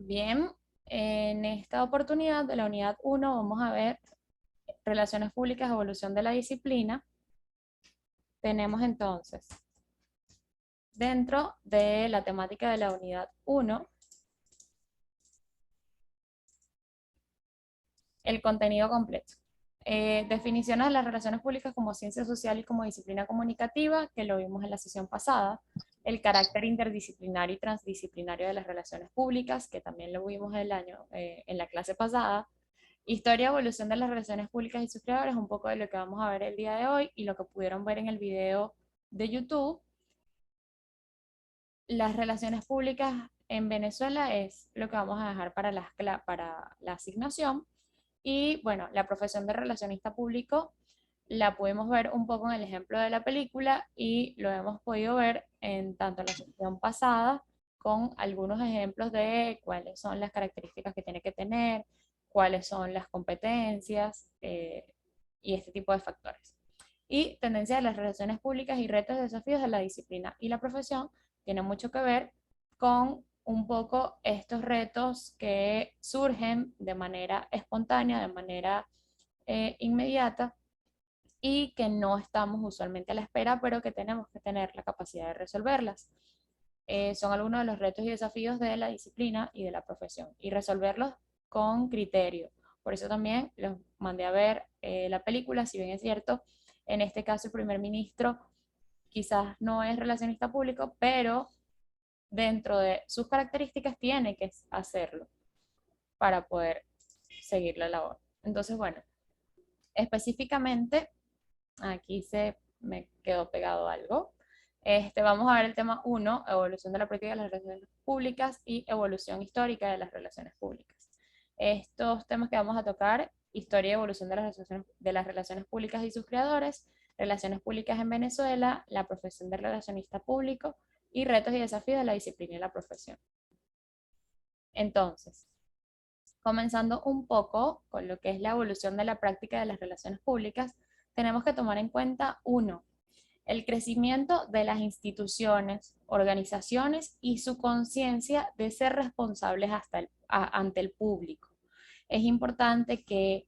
Bien, en esta oportunidad de la unidad uno vamos a ver relaciones públicas, evolución de la disciplina. Tenemos entonces, dentro de la temática de la unidad uno, el contenido completo. Definiciones de las relaciones públicas como ciencia social y como disciplina comunicativa, que lo vimos en la sesión pasada. El carácter interdisciplinario y transdisciplinario de las relaciones públicas, que también lo vimos en la clase pasada. Historia y evolución de las relaciones públicas y sus creadores, un poco de lo que vamos a ver el día de hoy y lo que pudieron ver en el video de YouTube. Las relaciones públicas en Venezuela es lo que vamos a dejar para la asignación. Y bueno, la profesión de relacionista público la pudimos ver un poco en el ejemplo de la película y lo hemos podido ver en tanto en la sesión pasada con algunos ejemplos de cuáles son las características que tiene que tener, cuáles son las competencias y este tipo de factores. Y tendencia de las relaciones públicas y retos y desafíos de la disciplina y la profesión tiene mucho que ver con un poco estos retos que surgen de manera espontánea, de manera inmediata y que no estamos usualmente a la espera, pero que tenemos que tener la capacidad de resolverlas. Son algunos de los retos y desafíos de la disciplina y de la profesión y resolverlos con criterio. Por eso también los mandé a ver la película, si bien es cierto, en este caso el primer ministro quizás no es relacionista público, pero dentro de sus características tiene que hacerlo para poder seguir la labor. Entonces, bueno, específicamente, aquí se me quedó pegado algo. Vamos a ver el tema uno, evolución de la práctica de las relaciones públicas y evolución histórica de las relaciones públicas. Estos temas que vamos a tocar, historia y evolución de las relaciones públicas y sus creadores, relaciones públicas en Venezuela, la profesión de relacionista público y retos y desafíos de la disciplina y la profesión. Entonces, comenzando un poco con lo que es la evolución de la práctica de las relaciones públicas, tenemos que tomar en cuenta, uno, el crecimiento de las instituciones, organizaciones y su conciencia de ser responsables ante el público. Es importante que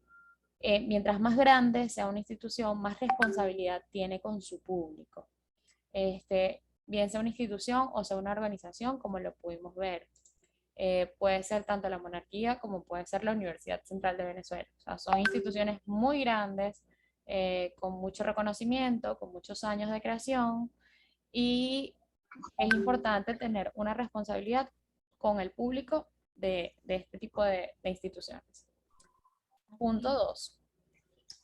mientras más grande sea una institución, más responsabilidad tiene con su público. Bien sea una institución o sea una organización, como lo pudimos ver. Puede ser tanto la monarquía como puede ser la Universidad Central de Venezuela. O sea, son instituciones muy grandes, con mucho reconocimiento, con muchos años de creación y es importante tener una responsabilidad con el público de este tipo de instituciones. Punto 2.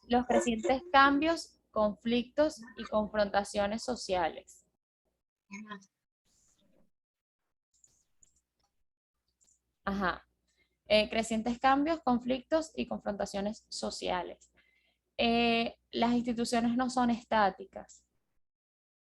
Los crecientes cambios, conflictos y confrontaciones sociales. Ajá. Crecientes cambios, conflictos y confrontaciones sociales. Las instituciones no son estáticas,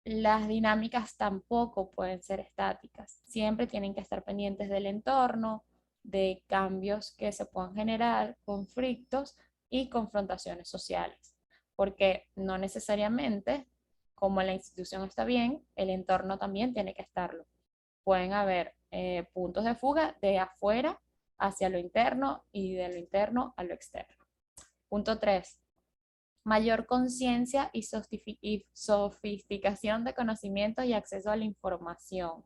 las dinámicas tampoco pueden ser estáticas, siempre tienen que estar pendientes del entorno, de cambios que se puedan generar, conflictos y confrontaciones sociales, porque no necesariamente, como la institución está bien, el entorno también tiene que estarlo. Pueden haber puntos de fuga de afuera hacia lo interno y de lo interno a lo externo. Punto 3. Mayor conciencia y sofisticación de conocimientos y acceso a la información.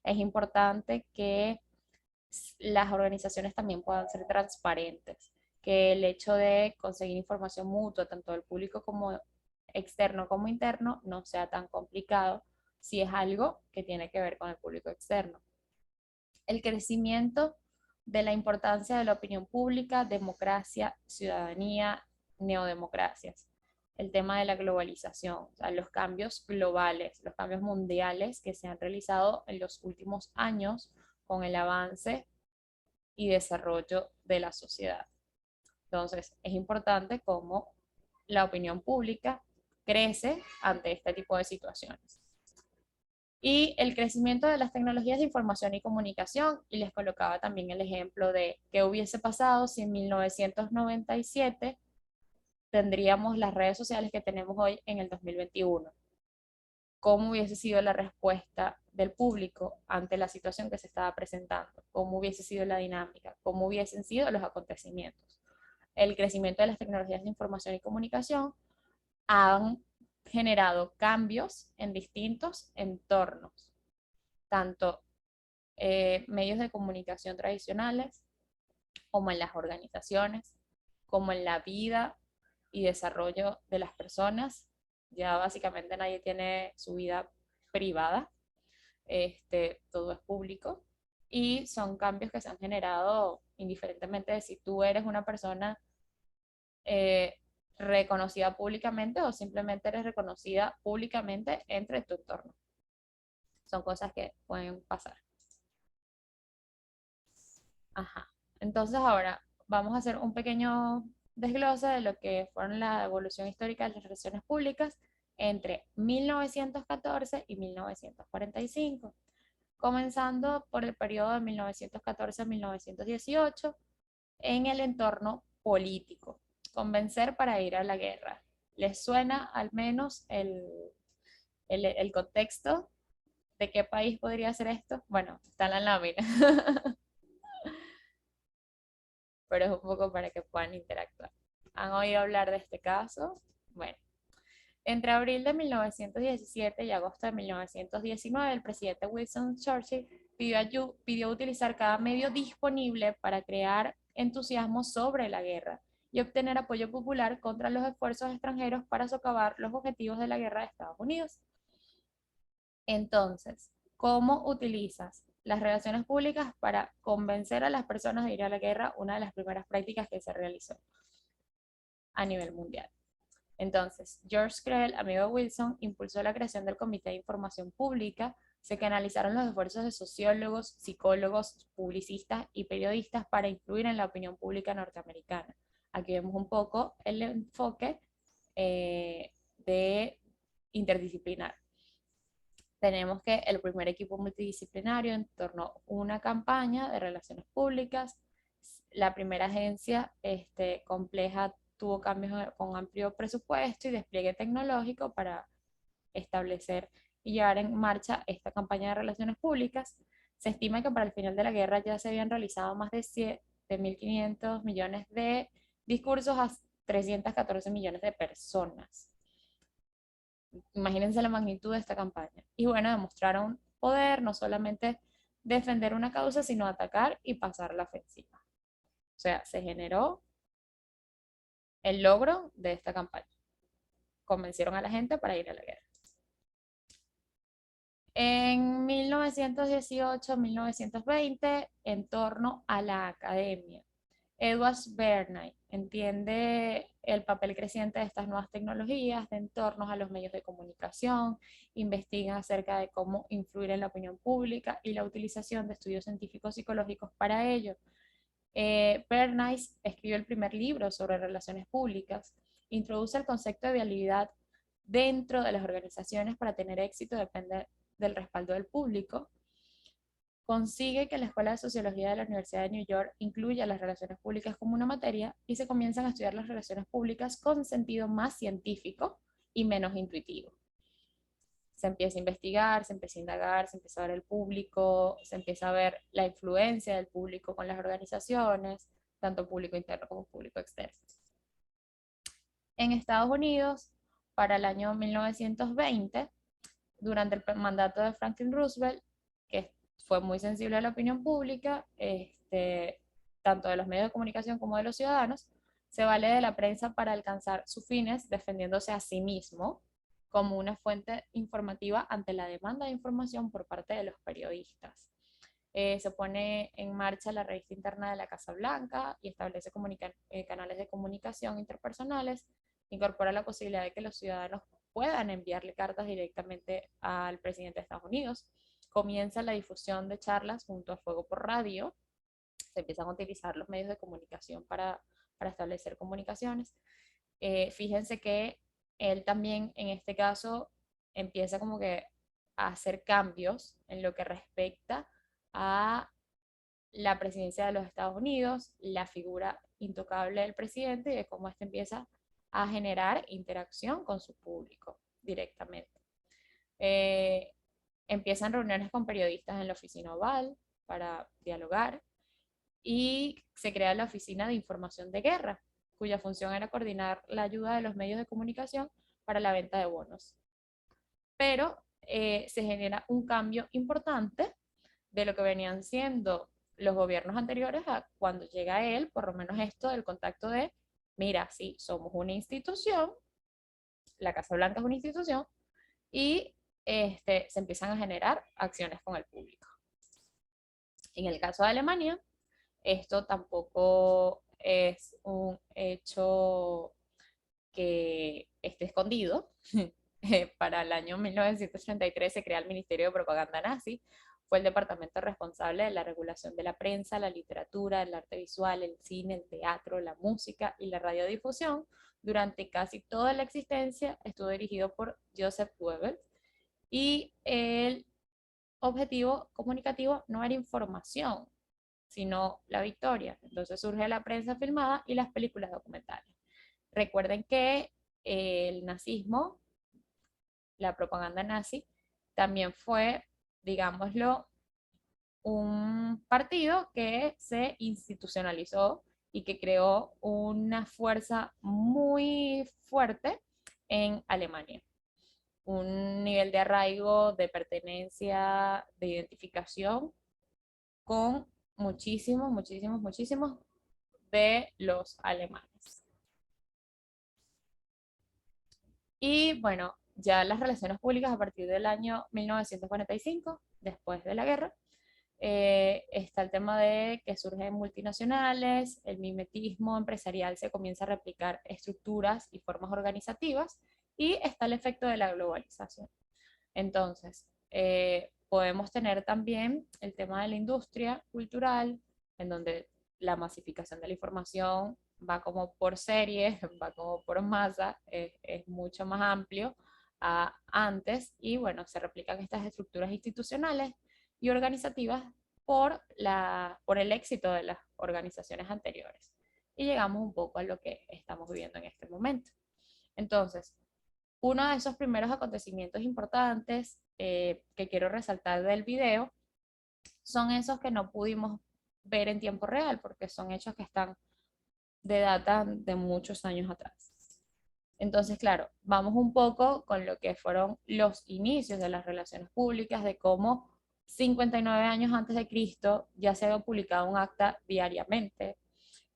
Es importante que las organizaciones también puedan ser transparentes, que el hecho de conseguir información mutua, tanto del público como externo como interno, no sea tan complicado si es algo que tiene que ver con el público externo. El crecimiento de la importancia de la opinión pública, democracia, ciudadanía, neodemocracias. El tema de la globalización, o sea, los cambios globales, los cambios mundiales que se han realizado en los últimos años con el avance y desarrollo de la sociedad. Entonces, es importante cómo la opinión pública crece ante este tipo de situaciones. Y el crecimiento de las tecnologías de información y comunicación, y les colocaba también el ejemplo de qué hubiese pasado si en 1997 tendríamos las redes sociales que tenemos hoy en el 2021. cómo hubiese sido la respuesta del público ante la situación que se estaba presentando, cómo hubiese sido la dinámica, cómo hubiesen sido los acontecimientos. El crecimiento de las tecnologías de información y comunicación han generado cambios en distintos entornos, tanto medios de comunicación tradicionales, como en las organizaciones, como en la vida y desarrollo de las personas. Ya básicamente nadie tiene su vida privada, todo es público y son cambios que se han generado indiferentemente de si tú eres una persona eh, reconocida públicamente o simplemente eres reconocida públicamente entre tu entorno. Son cosas que pueden pasar. Ajá. Entonces ahora vamos a hacer un pequeño desglose de lo que fueron la evolución histórica de las relaciones públicas entre 1914 y 1945, comenzando por el periodo de 1914 a 1918 en el entorno político. Convencer para ir a la guerra. ¿Les suena al menos el contexto de qué país podría ser esto? Bueno, está en la lámina. Pero es un poco para que puedan interactuar. ¿Han oído hablar de este caso? Bueno, entre abril de 1917 y agosto de 1919, el presidente Winston Churchill pidió utilizar cada medio disponible para crear entusiasmo sobre la guerra y obtener apoyo popular contra los esfuerzos extranjeros para socavar los objetivos de la guerra de Estados Unidos. Entonces, ¿cómo utilizas las relaciones públicas para convencer a las personas de ir a la guerra? Una de las primeras prácticas que se realizó a nivel mundial. Entonces, George Creel, amigo de Wilson, impulsó la creación del Comité de Información Pública. Se canalizaron los esfuerzos de sociólogos, psicólogos, publicistas y periodistas para influir en la opinión pública norteamericana. Aquí vemos un poco el enfoque de interdisciplinar. Tenemos que el primer equipo multidisciplinario en torno a una campaña de relaciones públicas. La primera agencia compleja tuvo cambios con amplio presupuesto y despliegue tecnológico para establecer y llevar en marcha esta campaña de relaciones públicas. Se estima que para el final de la guerra ya se habían realizado más de 7.500 millones de discursos a 314 millones de personas. Imagínense la magnitud de esta campaña. Y bueno, demostraron poder, no solamente defender una causa, sino atacar y pasar la ofensiva. O sea, se generó el logro de esta campaña. Convencieron a la gente para ir a la guerra. En 1918-1920, en torno a la academia, Edward Bernays entiende el papel creciente de estas nuevas tecnologías de entornos a los medios de comunicación, investiga acerca de cómo influir en la opinión pública y la utilización de estudios científicos psicológicos para ello. Bernays escribió el primer libro sobre relaciones públicas, introduce el concepto de viabilidad dentro de las organizaciones. Para tener éxito depende del respaldo del público. Consigue que la Escuela de Sociología de la Universidad de New York incluya las relaciones públicas como una materia y se comienzan a estudiar las relaciones públicas con sentido más científico y menos intuitivo. Se empieza a investigar, se empieza a indagar, se empieza a ver el público, se empieza a ver la influencia del público con las organizaciones, tanto público interno como público externo. En Estados Unidos, para el año 1920, durante el mandato de Franklin Roosevelt, que fue muy sensible a la opinión pública, tanto de los medios de comunicación como de los ciudadanos, se vale de la prensa para alcanzar sus fines, defendiéndose a sí mismo como una fuente informativa ante la demanda de información por parte de los periodistas. Se pone en marcha la revista interna de la Casa Blanca y establece canales de comunicación interpersonales, incorpora la posibilidad de que los ciudadanos puedan enviarle cartas directamente al presidente de Estados Unidos. Comienza la difusión de charlas junto a Fuego por Radio. Se empiezan a utilizar los medios de comunicación para establecer comunicaciones. Fíjense que él también en este caso empieza como que a hacer cambios en lo que respecta a la presidencia de los Estados Unidos, la figura intocable del presidente y de cómo éste empieza a generar interacción con su público directamente. Eh, Empiezan reuniones con periodistas en la oficina Oval para dialogar y se crea la Oficina de Información de Guerra, cuya función era coordinar la ayuda de los medios de comunicación para la venta de bonos. Pero se genera un cambio importante de lo que venían siendo los gobiernos anteriores a cuando llega él, por lo menos esto del contacto de, mira, sí, somos una institución, la Casa Blanca es una institución, y se empiezan a generar acciones con el público. En el caso de Alemania, esto tampoco es un hecho que esté escondido. Para el año 1933 se crea el Ministerio de Propaganda Nazi. Fue el departamento responsable de la regulación de la prensa, la literatura, el arte visual, el cine, el teatro, la música y la radiodifusión. Durante casi toda la existencia estuvo dirigido por Joseph Goebbels y el objetivo comunicativo no era información, sino la victoria. Entonces surge la prensa filmada y las películas documentales. Recuerden que el nazismo, la propaganda nazi, también fue, digámoslo, un partido que se institucionalizó y que creó una fuerza muy fuerte en Alemania. Un nivel de arraigo, de pertenencia, de identificación con muchísimos, muchísimos, muchísimos de los alemanes. Y bueno, ya las relaciones públicas a partir del año 1945, después de la guerra, está el tema de que surgen multinacionales, el mimetismo empresarial se comienza a replicar estructuras y formas organizativas, y está el efecto de la globalización. Entonces, podemos tener también el tema de la industria cultural, en donde la masificación de la información va como por serie, va como por masa, es mucho más amplio a antes, y bueno, se replican estas estructuras institucionales y organizativas por el éxito de las organizaciones anteriores. Y llegamos un poco a lo que estamos viviendo en este momento. Entonces, uno de esos primeros acontecimientos importantes que quiero resaltar del video son esos que no pudimos ver en tiempo real, porque son hechos que están de data de muchos años atrás. Entonces, claro, vamos un poco con lo que fueron los inicios de las relaciones públicas, de cómo 59 años antes de Cristo ya se había publicado un acta diariamente,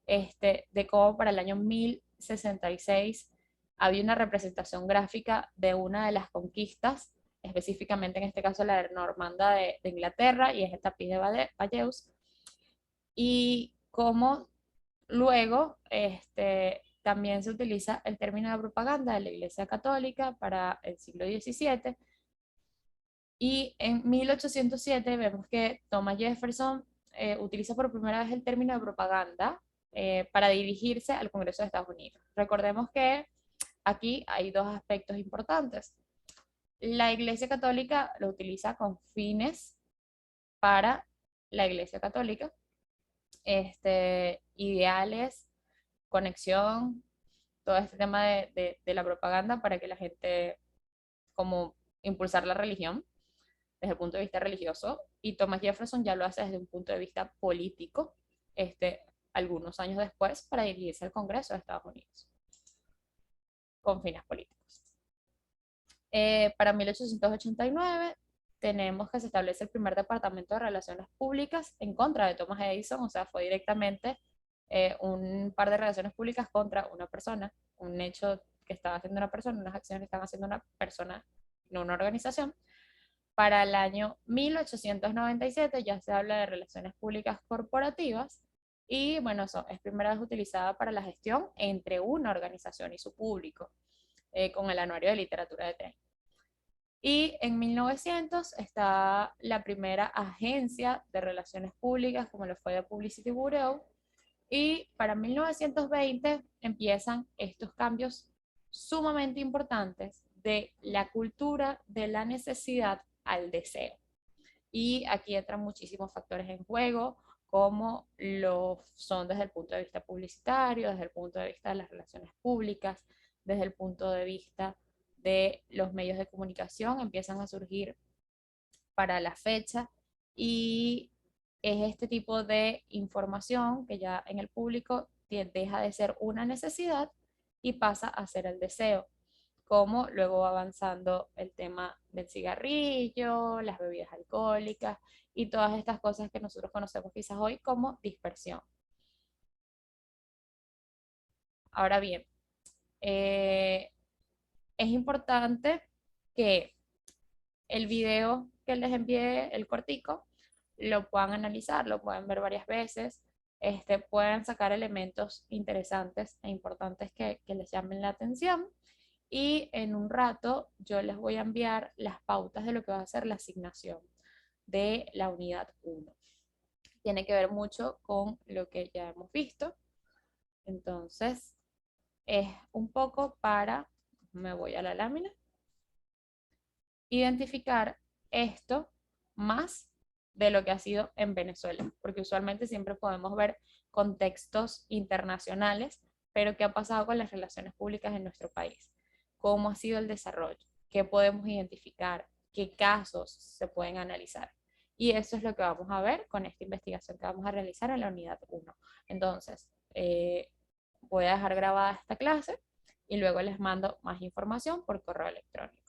de cómo para el año 1066 había una representación gráfica de una de las conquistas, específicamente en este caso la de Normanda de Inglaterra, y es el tapiz de Valleus, y cómo luego también se utiliza el término de propaganda de la Iglesia Católica para el siglo XVII, y en 1807 vemos que Thomas Jefferson utiliza por primera vez el término de propaganda para dirigirse al Congreso de Estados Unidos. Recordemos que aquí hay dos aspectos importantes. La Iglesia Católica lo utiliza con fines para la Iglesia Católica, ideales, conexión, todo este tema de la propaganda para que la gente, como impulsar la religión desde el punto de vista religioso, y Thomas Jefferson ya lo hace desde un punto de vista político, algunos años después, para dirigirse al Congreso de Estados Unidos, con fines políticos. Para 1889 tenemos que se establece el primer departamento de relaciones públicas en contra de Thomas Edison, o sea, fue directamente un par de relaciones públicas contra una persona, un hecho que estaba haciendo una persona, unas acciones que estaba haciendo una persona, no una organización. Para el año 1897 ya se habla de relaciones públicas corporativas, y bueno, eso es primera vez utilizada para la gestión entre una organización y su público, con el Anuario de Literatura de Tren. Y en 1900 está la primera agencia de relaciones públicas, como lo fue The Publicity Bureau, y para 1920 empiezan estos cambios sumamente importantes de la cultura de la necesidad al deseo. Y aquí entran muchísimos factores en juego, como lo son desde el punto de vista publicitario, desde el punto de vista de las relaciones públicas, desde el punto de vista de los medios de comunicación empiezan a surgir para la fecha y es este tipo de información que ya en el público deja de ser una necesidad y pasa a ser el deseo, como luego va avanzando el tema del cigarrillo, las bebidas alcohólicas y todas estas cosas que nosotros conocemos quizás hoy como dispersión. Ahora bien, eh, es importante que el video que les envié, el cortico, lo puedan analizar, lo pueden ver varias veces, pueden sacar elementos interesantes e importantes que les llamen la atención. Y en un rato yo les voy a enviar las pautas de lo que va a ser la asignación de la unidad 1. Tiene que ver mucho con lo que ya hemos visto. Entonces, es un poco para, me voy a la lámina, identificar esto más de lo que ha sido en Venezuela, porque usualmente siempre podemos ver contextos internacionales, pero ¿qué ha pasado con las relaciones públicas en nuestro país? ¿Cómo ha sido el desarrollo? ¿Qué podemos identificar? ¿Qué casos se pueden analizar? Y eso es lo que vamos a ver con esta investigación que vamos a realizar en la unidad 1. Entonces, voy a dejar grabada esta clase y luego les mando más información por correo electrónico.